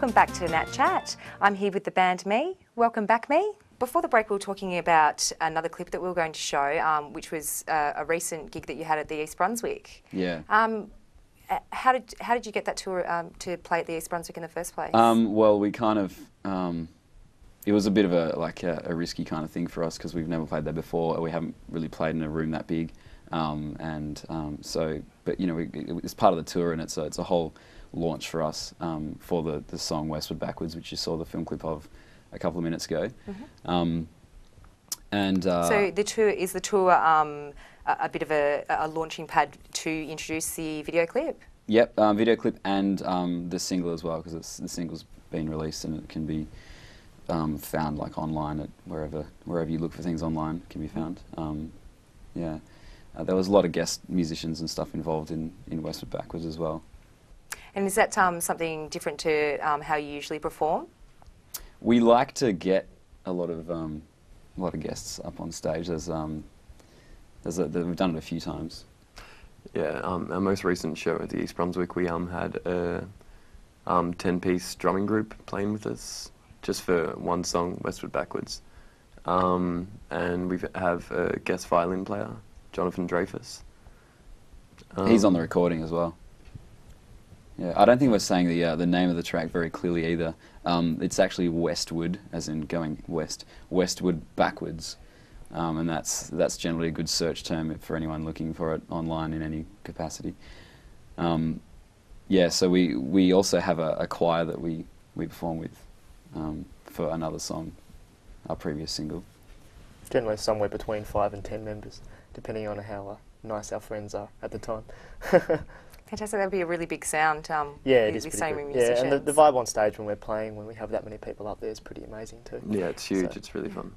Welcome back to NATChat. I'm here with the band Me. Welcome back, Me. Before the break, we were talking about another clip that we were going to show, which was a recent gig that you had at the East Brunswick. Yeah. How did you get that tour to play at the East Brunswick in the first place? Well, we kind of it was a bit of a risky kind of thing for us because we've never played there before. We haven't really played in a room that big, but you know, it's part of the tour, and it's a whole launch for us for the song Westward Backwards, which you saw the film clip of a couple of minutes ago. Mm-hmm. So the tour a bit of a launching pad to introduce the video clip? Yep, video clip and the single as well, because the single's been released and it can be found like online at wherever you look for things online it can be found. Yeah, there was a lot of guest musicians and stuff involved in Westward Backwards as well. And is that something different to how you usually perform? We like to get a lot of guests up on stage. We've done it a few times. Yeah, our most recent show at the East Brunswick, we had a 10-piece drumming group playing with us just for one song, Westward Backwards. And we have a guest violin player, Jonathan Dreyfus. He's on the recording as well. Yeah, I don't think we're saying the name of the track very clearly either. It's actually Westward, as in going west, Westward Backwards. And that's generally a good search term for anyone looking for it online in any capacity. Yeah, so we also have a choir that we perform with for another song, our previous single. Generally somewhere between 5 and 10 members, depending on how nice our friends are at the time. Fantastic, that'd be a really big sound. Yeah, it is pretty so good. many Yeah, musicians. and the vibe on stage when we're playing, when we have that many people up there, is pretty amazing too. Yeah, it's huge. So, it's really fun.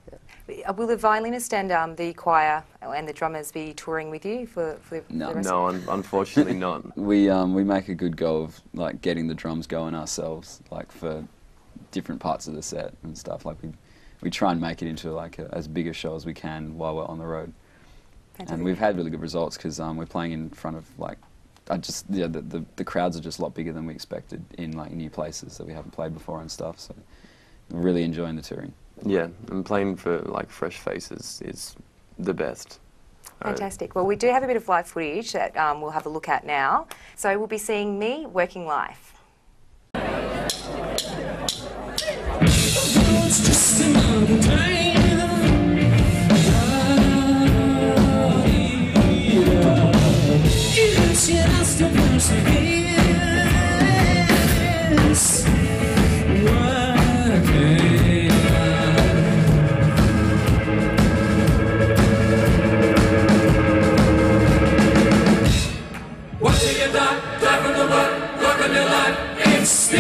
Yeah. Will the violinist and the choir and the drummers be touring with you for the rest No, of unfortunately not. We make a good go of like getting the drums going ourselves, like for different parts of the set and stuff. Like we try and make it into like as big a show as we can while we're on the road. Fantastic. And we've had really good results because we're playing in front of like the crowds are just a lot bigger than we expected in like new places that we haven't played before and stuff. So we're really enjoying the touring. Yeah, and playing for like fresh faces is the best. Fantastic. Well, we do have a bit of live footage that we'll have a look at now. So we'll be seeing Me working live. It's just another day. It's just a perseverance. Once you get done, dive from the mud, work on your life, it's the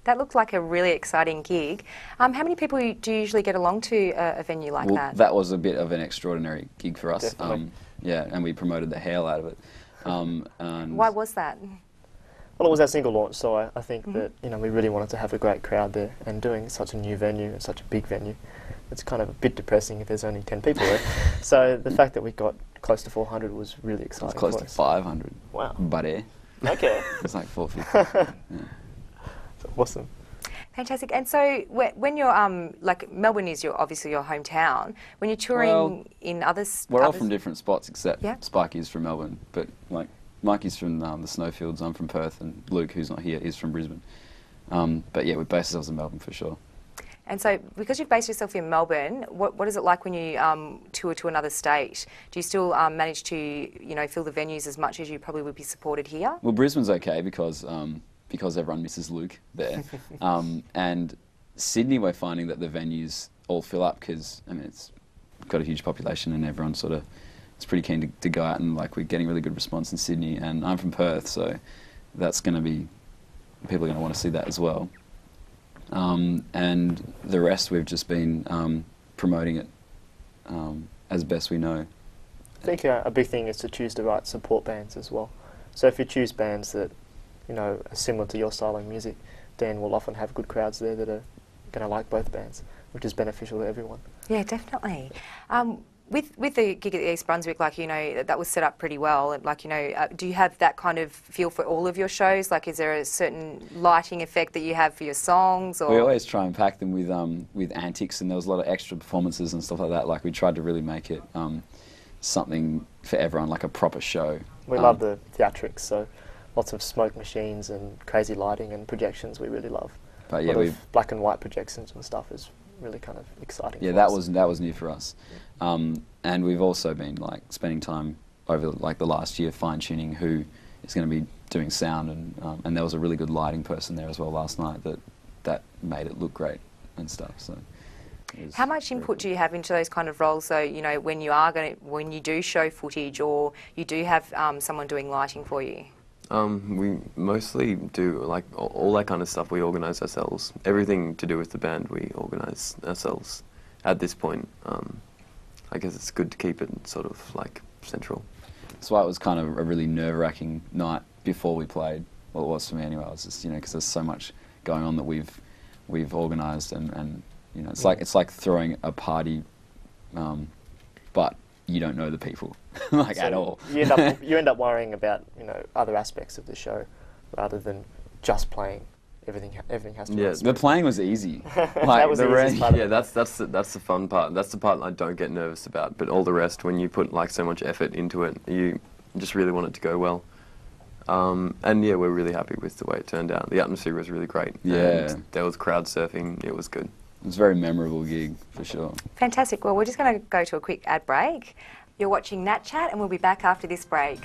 That looked like a really exciting gig. How many people do you usually get along to a venue like Well, that? that was a bit of an extraordinary gig for us. Definitely. Yeah, and we promoted the hell out of it. And Why was that? Well, it was our single launch, so I think that we really wanted to have a great crowd there, and doing such a new venue and such a big venue, it's kind of a bit depressing if there's only 10 people there. So the fact that we got close to 400 was really exciting. It's close for to us. 500. Wow. But Okay. it's like 450. Yeah. Awesome. Fantastic. And so when you're, like Melbourne is obviously your hometown, when you're touring in others... We're all from different spots, except Yeah. Spikey's from Melbourne. But like Mikey's from the Snowfields, I'm from Perth, and Luke, who's not here, is from Brisbane. But yeah, we base ourselves in Melbourne for sure. And so, because you've based yourself in Melbourne, what is it like when you tour to another state? Do you still manage to, fill the venues as much as you probably would be supported here? Well, Brisbane's okay because everyone misses Luke there. And Sydney, we're finding that the venues all fill up because, I mean, it's got a huge population and everyone sort of is pretty keen to go out, and like we're getting really good response in Sydney. And I'm from Perth, so that's going to be, people are going to want to see that as well. And the rest we've just been promoting it as best we know. I think a big thing is to choose the right support bands as well. So if you choose bands that are similar to your style of music, then we'll often have good crowds there that are going to like both bands, which is beneficial to everyone. Yeah, definitely. With the gig at the East Brunswick, that was set up pretty well. Do you have that kind of feel for all of your shows? Like, is there a certain lighting effect that you have for your songs? Or? We always try and pack them with antics, and there was a lot of extra performances and stuff like that. Like, we tried to really make it something for everyone, like a proper show. We love the theatrics, so lots of smoke machines and crazy lighting and projections we really love. But a yeah, lot of black and white projections and stuff is really kind of exciting. Yeah, for that us. was new for us. And we've also been like spending time over like the last year fine-tuning who is going to be doing sound, and there was a really good lighting person there as well last night that made it look great and stuff. So how much input do you have into those kind of roles? So when you do show footage, or you do have someone doing lighting for you. We mostly do like all that kind of stuff. We organise ourselves. Everything to do with the band, we organise ourselves. At this point, I guess it's good to keep it sort of like central. That's why it was kind of a really nerve-wracking night before we played. Well, it was for me anyway. It was just because there's so much going on that we've organised, and it's like throwing a party, but you don't know the people like at all. You end up worrying about other aspects of the show rather than just playing. Everything has to. Yeah, run the playing was easy. Like that was the easiest part. Yeah, that's the fun part. That's the part I don't get nervous about. But all the rest, when you put like so much effort into it, you just really want it to go well. And yeah, we're really happy with the way it turned out. The atmosphere was really great. Yeah, and there was crowd surfing. It was good. It was a very memorable gig for sure. Fantastic. Well, we're just going to go to a quick ad break. You're watching NATChat, and we'll be back after this break.